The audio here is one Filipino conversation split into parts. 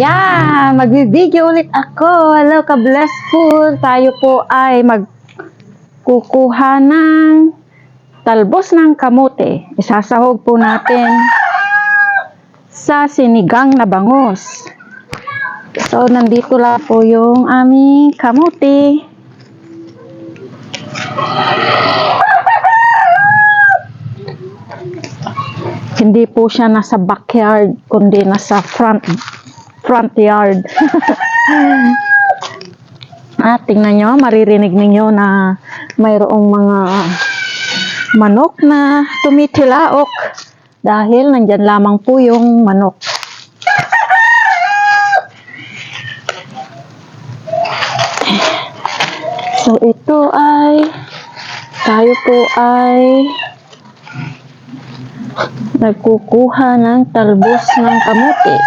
Ayan, mag-video ulit ako. Hello, ka-blessful. Tayo po ay magkukuha ng talbos ng kamote. Isasahog po natin sa sinigang na bangus. So, nandito lang po yung aming kamote. Hindi po siya nasa backyard, kundi nasa front yard. Tingnan nyo, maririnig ninyo na mayroong mga manok na tumitilaok dahil nandyan lamang po yung manok. So ito ay tayo po ay nagkukuha ng talbos ng kamote.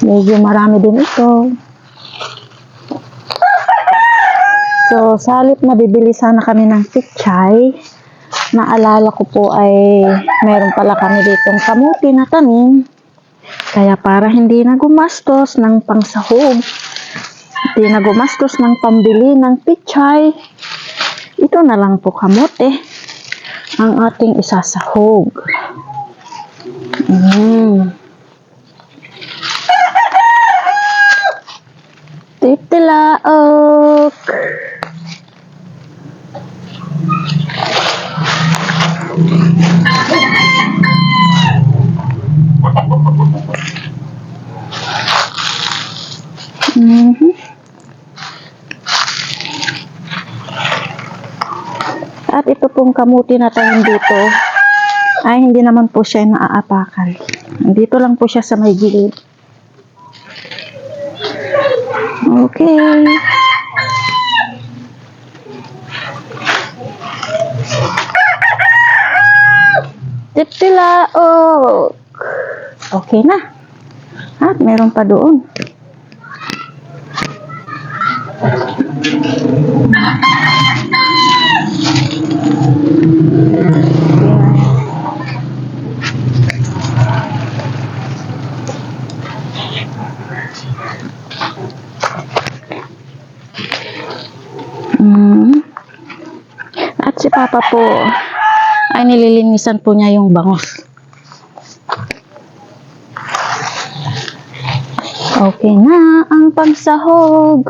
Medyo marami din ito. So, sa halip na bibili sana kami ng pichay, naalala ko po ay meron pala kami ditong kamuti na tanim. Kaya para hindi na gumastos ng pangsahog, hindi na gumastos ng pambili ng pichay, ito na lang po kamote ang ating isasahog. Titilaok. At ito pong kamuti na tayo dito ay hindi naman po siya naaapakan. Dito lang po siya sa may gilid. Okay. Titilaok. Okay na. At meron pa doon. At si Papa po ay nililinisan po niya yung bangus. Okay na ang pagsahog.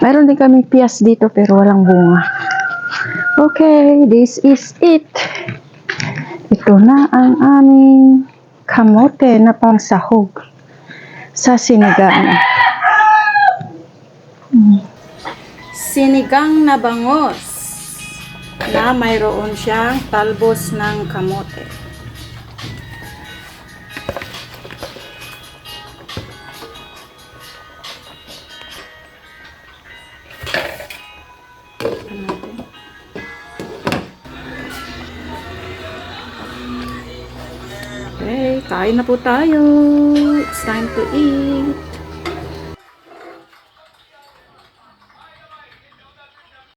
Meron din kaming piyas dito pero walang bunga. Okay, this is it. Ito na ang aming kamote na pangsahog sa sinigang. Sinigang na bangus na mayroon siyang talbos ng kamote. Okay, kain na po tayo. It's time to eat.